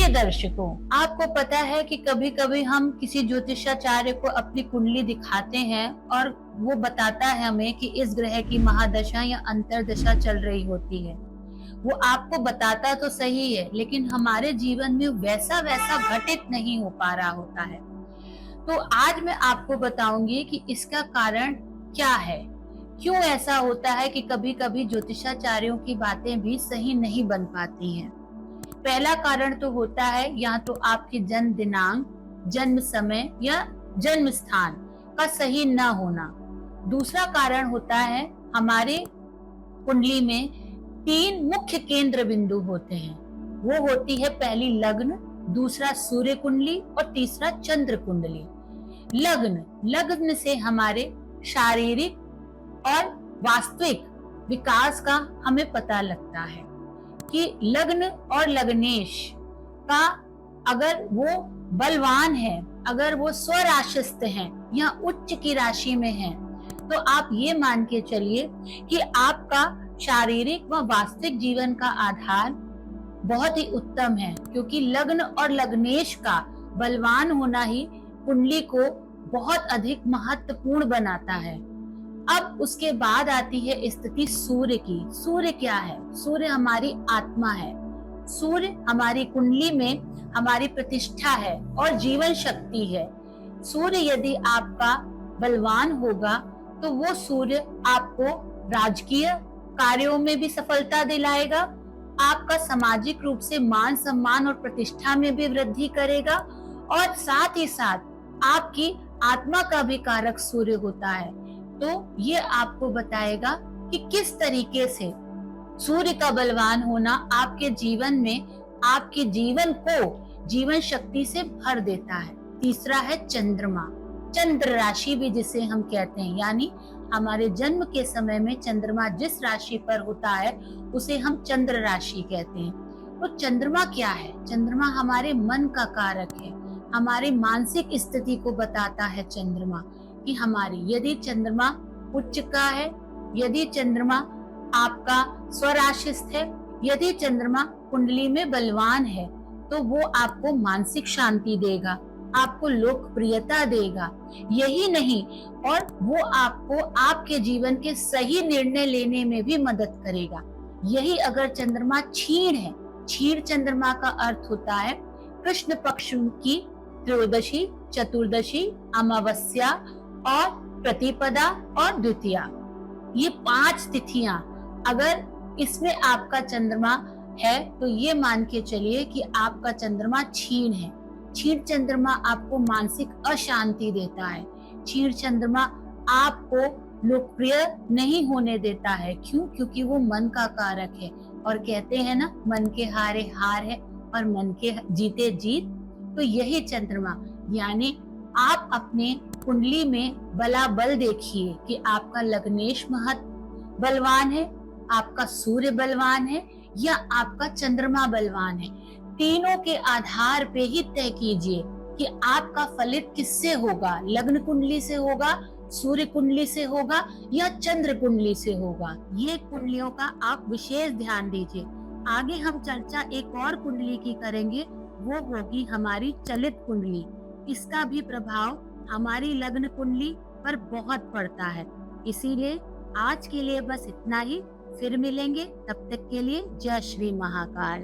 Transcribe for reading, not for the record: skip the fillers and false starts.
प्रिय दर्शकों, आपको पता है कि कभी कभी हम किसी ज्योतिषाचार्य को अपनी कुंडली दिखाते हैं और वो बताता है हमें कि इस ग्रह की महादशा या अंतरदशा चल रही होती है। वो आपको बताता तो सही है, लेकिन हमारे जीवन में वैसा वैसा घटित नहीं हो पा रहा होता है। तो आज मैं आपको बताऊंगी कि इसका कारण क्या है, क्यों ऐसा होता है कि कभी कभी ज्योतिषाचार्यों की बातें भी सही नहीं बन पाती हैं। पहला कारण तो होता है या तो आपके जन्म दिनांक, जन्म समय या जन्म स्थान का सही न होना। दूसरा कारण होता है हमारे कुंडली में 3 मुख्य केंद्र बिंदु होते हैं। वो होती है पहली लग्न, दूसरा सूर्य कुंडली और तीसरा चंद्र कुंडली। लग्न से हमारे शारीरिक और वास्तविक विकास का हमें पता लगता है कि लग्न और लग्नेश का अगर वो बलवान है, अगर वो स्वराशिस्थ हैं या उच्च की राशि में हैं, तो आप ये मान के चलिए कि आपका शारीरिक व वास्तविक जीवन का आधार बहुत ही उत्तम है, क्योंकि लग्न और लग्नेश का बलवान होना ही कुंडली को बहुत अधिक महत्वपूर्ण बनाता है। अब उसके बाद आती है स्थिति सूर्य की। सूर्य क्या है? सूर्य हमारी आत्मा है। सूर्य हमारी कुंडली में हमारी प्रतिष्ठा है और जीवन शक्ति है। सूर्य यदि आपका बलवान होगा तो वो सूर्य आपको राजकीय कार्यों में भी सफलता दिलाएगा, आपका सामाजिक रूप से मान सम्मान और प्रतिष्ठा में भी वृद्धि करेगा, और साथ ही साथ आपकी आत्मा का भी कारक सूर्य होता है। तो ये आपको बताएगा कि किस तरीके से सूर्य का बलवान होना आपके जीवन में आपके जीवन को जीवन शक्ति से भर देता है। तीसरा है चंद्रमा, चंद्र राशि भी जिसे हम कहते हैं, यानी हमारे जन्म के समय में चंद्रमा जिस राशि पर होता है उसे हम चंद्र राशि कहते हैं। तो चंद्रमा क्या है? चंद्रमा हमारे मन का कारक है, हमारी मानसिक स्थिति को बताता है चंद्रमा कि हमारी यदि चंद्रमा उच्च का है, यदि चंद्रमा आपका स्वराशिस्थ है, यदि चंद्रमा कुंडली में बलवान है, तो वो आपको मानसिक शांति देगा, आपको लोकप्रियता देगा। यही नहीं, और वो आपको आपके जीवन के सही निर्णय लेने में भी मदद करेगा। यही अगर चंद्रमा क्षीण है, क्षीण चंद्रमा का अर्थ होता है कृष्ण पक्ष की त्रयोदशी, चतुर्दशी, अमावस्या और प्रतिपदा और द्वितीया, ये 5 तिथियां अगर इसमें आपका चंद्रमा है तो ये मान के चलिए कि आपका चंद्रमा क्षीण है। क्षीण चंद्रमा आपको मानसिक अशांति देता है। क्षीण चंद्रमा आपको लोकप्रिय नहीं होने देता है। क्यों? क्योंकि वो मन का कारक है, और कहते हैं ना, मन के हारे हार है और मन के जीते जीत। तो यही चंद्रमा, यानी आप अपने कुंडली में बलाबल देखिए कि आपका लग्नेश बलवान है, आपका सूर्य बलवान है या आपका चंद्रमा बलवान है। तीनों के आधार पे ही तय कीजिए कि आपका फलित किससे होगा, लग्न कुंडली से होगा, सूर्य कुंडली से होगा या चंद्र कुंडली से होगा। ये कुंडलियों का आप विशेष ध्यान दीजिए। आगे हम चर्चा एक और कुंडली की करेंगे, वो होगी हमारी चलित कुंडली। इसका भी प्रभाव हमारी लग्न कुंडली पर बहुत पड़ता है। इसीलिए आज के लिए बस इतना ही, फिर मिलेंगे, तब तक के लिए जय श्री महाकाल।